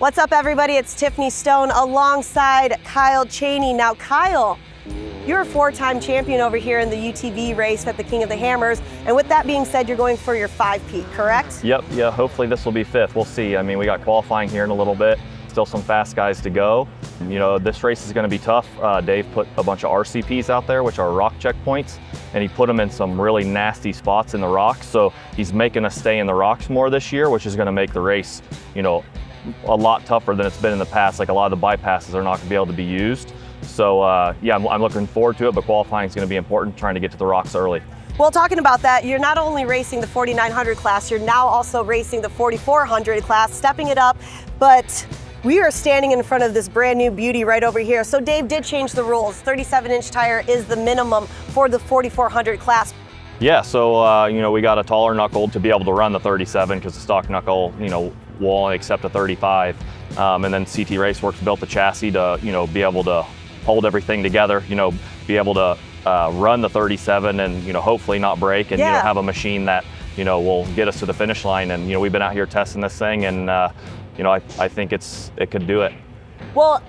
What's up, everybody? It's Tiffany Stone alongside Kyle Chaney. Now, Kyle, you're a four-time champion over here in the UTV race at the King of the Hammers. And with that being said, you're going for your 5-peat, correct? Yep, yeah, hopefully this will be 5th. We'll see. I mean, we got qualifying here in a little bit. Still some fast guys to go. You know, this race is going to be tough. Dave put a bunch of RCPs out there, which are rock checkpoints, and he put them in some really nasty spots in the rocks. So he's making us stay in the rocks more this year, which is going to make the race, you know, a lot tougher than it's been in the past. Like a lot of the bypasses are not going to be able to be used. So yeah, I'm looking forward to it, but qualifying is going to be important, trying to get to the rocks early. Well, talking about that, you're not only racing the 4900 class, you're now also racing the 4400 class, stepping it up, but we are standing in front of this brand new beauty right over here. So Dave did change the rules. 37-inch tire is the minimum for the 4400 class. Yeah, so you know, we got a taller knuckle to be able to run the 37 because the stock knuckle, you know, will only accept a 35. And then CT Raceworks built the chassis to, you know, be able to hold everything together, you know, be able to run the 37 and, you know, hopefully not break and, you know, have a machine that, you know, will get us to the finish line. And, you know, we've been out here testing this thing and, you know, I think it could do it. Well,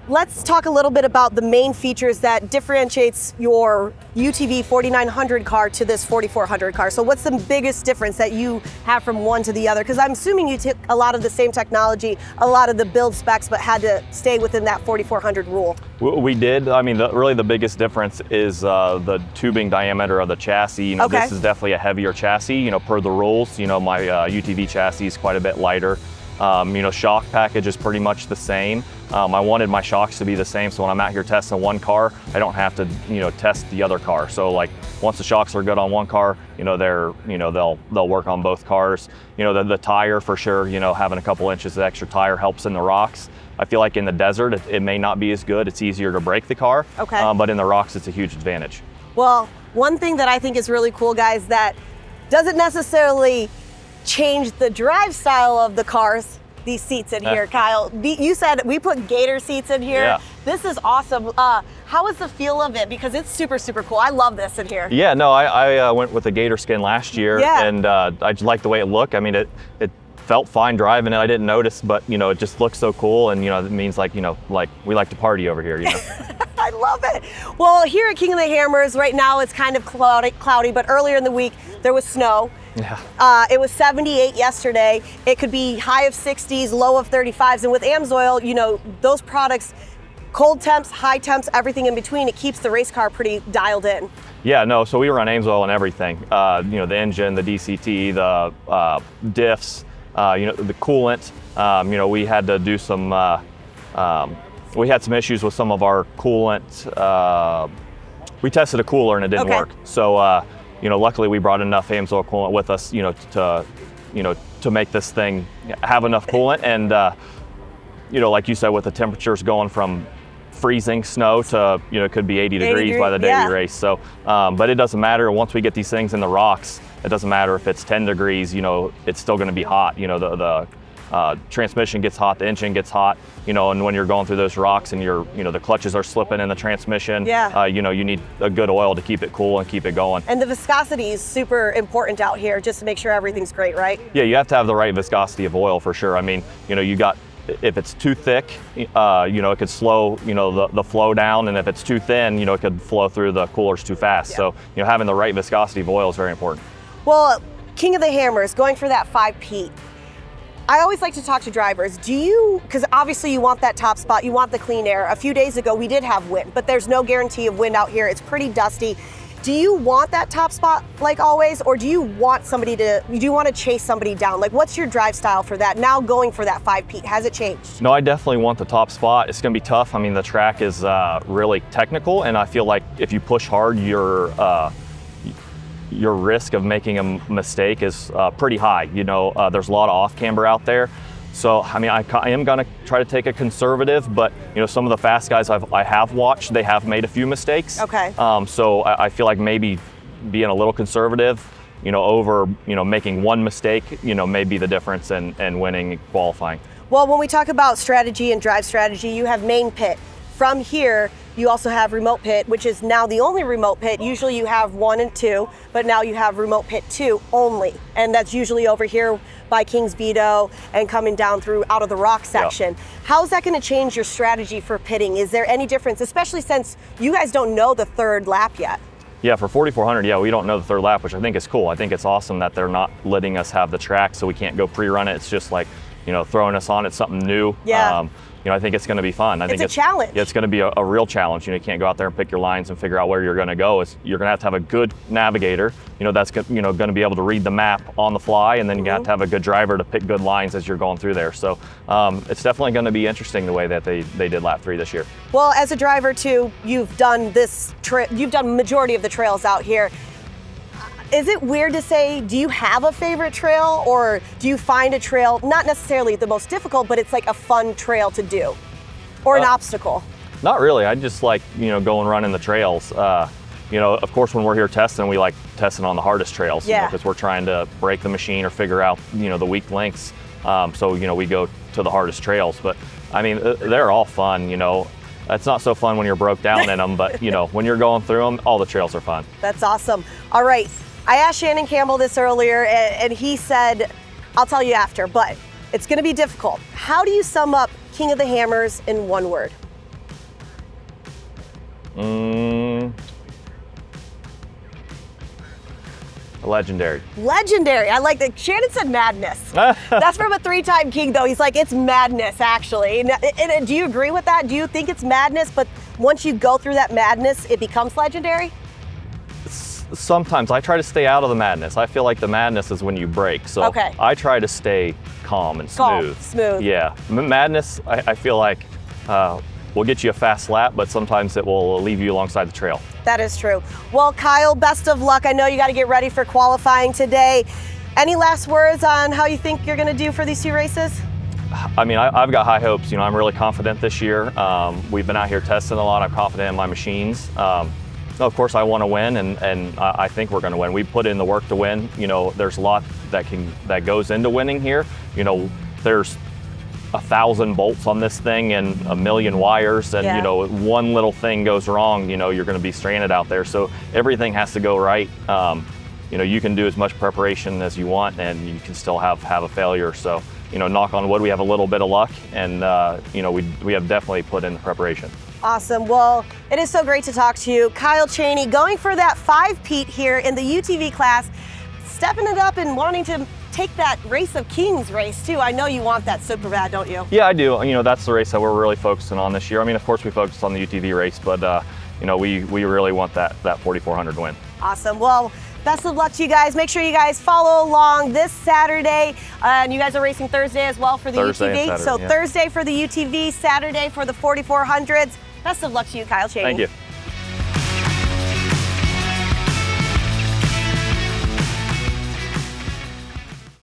let's talk a little bit about the main features that differentiates your UTV 4900 car to this 4400 car. So what's the biggest difference that you have from one to the other? Because I'm assuming you took a lot of the same technology, a lot of the build specs, but had to stay within that 4400 rule. We did. I mean, really the biggest difference is the tubing diameter of the chassis. You know, this is definitely a heavier chassis, you know, per the rules. You know, my UTV chassis is quite a bit lighter. You know, shock package is pretty much the same. I wanted my shocks to be the same, so when I'm out here testing one car, I don't have to, you know, test the other car. So like, once the shocks are good on one car, you know, they'll work on both cars. You know, the tire for sure. You know, having a couple inches of extra tire helps in the rocks. I feel like in the desert, it may not be as good. It's easier to brake the car. But in the rocks, it's a huge advantage. Well, one thing that I think is really cool, guys, that doesn't necessarily change the drive style of the cars, these seats in here. Kyle, you said we put gator seats in here. Yeah. This is awesome. How is the feel of it? Because it's super, super cool. I love this in here. Yeah, no, I went with the gator skin last year, and I just like the way it looked. I mean, it felt fine driving it. I didn't notice, but you know, it just looks so cool, and you know, it means like, you know, like we like to party over here, you know. I love it. Well, here at King of the Hammers, right now it's kind of cloudy, but earlier in the week there was snow. Yeah. It was 78 yesterday. It could be high of 60s, low of 35s. And with AMSOIL, you know, those products, cold temps, high temps, everything in between, it keeps the race car pretty dialed in. Yeah, no, so we run AMSOIL and everything. You know, the engine, the DCT, the diffs, you know, the coolant. You know, we had to do some, we had some issues with some of our coolant. We tested a cooler and it didn't work. So, you know, luckily we brought enough AMSOIL coolant with us, you know, to make this thing have enough coolant. And, you know, like you said, with the temperatures going from freezing snow to, you know, it could be 80 degrees by the day we race. So, but it doesn't matter. Once we get these things in the rocks, it doesn't matter if it's 10 degrees, you know, it's still going to be hot. You know, the transmission gets hot, the engine gets hot, you know, and when you're going through those rocks and you know, the clutches are slipping in the transmission, you know, you need a good oil to keep it cool and keep it going. And the viscosity is super important out here just to make sure everything's great, right? Yeah, you have to have the right viscosity of oil for sure. I mean, you know, if it's too thick, you know, it could slow, you know, the flow down, and if it's too thin, you know, it could flow through the coolers too fast. So, you know, having the right viscosity of oil is very important. Well, King of the Hammers, going for that 5-peat. I always like to talk to drivers. Because obviously you want that top spot, you want the clean air. A few days ago we did have wind, but there's no guarantee of wind out here. It's pretty dusty. Do you want that top spot like always, or do you want to chase somebody down? Like, what's your drive style for that? Now going for that 5-peat, has it changed? No, I definitely want the top spot. It's gonna be tough. I mean, the track is really technical, and I feel like if you push hard, your risk of making a mistake is pretty high. You know, there's a lot of off-camber out there. So, I mean, I am gonna try to take a conservative, but you know, some of the fast guys I have watched, they have made a few mistakes. So I feel like maybe being a little conservative, you know, over, you know, making one mistake, you know, may be the difference in winning qualifying. Well, when we talk about strategy and drive strategy, you have main pit. From here, You also have remote pit, which is now the only remote pit. Usually you have 1 and 2, but now you have remote pit 2 only. And that's usually over here by King's Vito and coming down through out of the rock section. Yep. How is that going to change your strategy for pitting? Is there any difference, especially since you guys don't know the third lap yet? Yeah, for 4,400, yeah, we don't know the third lap, which I think is cool. I think it's awesome that they're not letting us have the track so we can't go pre-run it. It's just like, you know, throwing us on. It's something new. Yeah. You know, I think it's going to be fun. I think it's a challenge. Yeah, it's going to be a real challenge. You know, you can't go out there and pick your lines and figure out where you're going to go. You're going to have a good navigator, you know, that's going to be able to read the map on the fly, and then you have to have a good driver to pick good lines as you're going through there. So it's definitely going to be interesting the way that they did lap 3 this year. Well, as a driver too, you've done majority of the trails out here. Is it weird to say, do you have a favorite trail, or do you find a trail, not necessarily the most difficult, but it's like a fun trail to do, or an obstacle? Not really. I just like, you know, going running the trails. You know, of course, when we're here testing, we like testing on the hardest trails, yeah, because we're trying to break the machine or figure out, you know, the weak links. So, you know, we go to the hardest trails, but I mean, they're all fun, you know. It's not so fun when you're broke down in them, but you know, when you're going through them, all the trails are fun. That's awesome. All right. I asked Shannon Campbell this earlier, and he said, I'll tell you after, but it's going to be difficult. How do you sum up King of the Hammers in one word? Legendary. Legendary. I like that. Shannon said madness. That's from a 3-time king, though. He's like, it's madness, actually. And do you agree with that? Do you think it's madness, but once you go through that madness, it becomes legendary? Sometimes I try to stay out of the madness. I feel like the madness is when you break. So okay, I try to stay calm and smooth. Smooth. Yeah. Madness, I feel like will get you a fast lap, but sometimes it will leave you alongside the trail. That is true. Well, Kyle, best of luck. I know you got to get ready for qualifying today. Any last words on how you think you're going to do for these 2 races? I mean, I've got high hopes. You know, I'm really confident this year. We've been out here testing a lot. I'm confident in my machines. Of course, I want to win, and I think we're going to win. We put in the work to win. You know, there's a lot that goes into winning here. You know, there's 1,000 bolts on this thing and 1,000,000 wires, and you know, one little thing goes wrong, you know, you're going to be stranded out there. So everything has to go right. You know, you can do as much preparation as you want, and you can still have a failure. So, you know, knock on wood, we have a little bit of luck, and you know, we have definitely put in the preparation. Awesome. Well, it is so great to talk to you. Kyle Chaney, going for that 5-peat here in the UTV class, stepping it up and wanting to take that Race of Kings race too. I know you want that super bad, don't you? Yeah, I do. You know, that's the race that we're really focusing on this year. I mean, of course we focus on the UTV race, but you know, we really want that 4,400 win. Awesome. Well, best of luck to you guys. Make sure you guys follow along this Saturday. And you guys are racing Thursday as well for the UTV. Saturday, so yeah. Thursday for the UTV, Saturday for the 4,400s. Best of luck to you, Kyle Chaney. Thank you.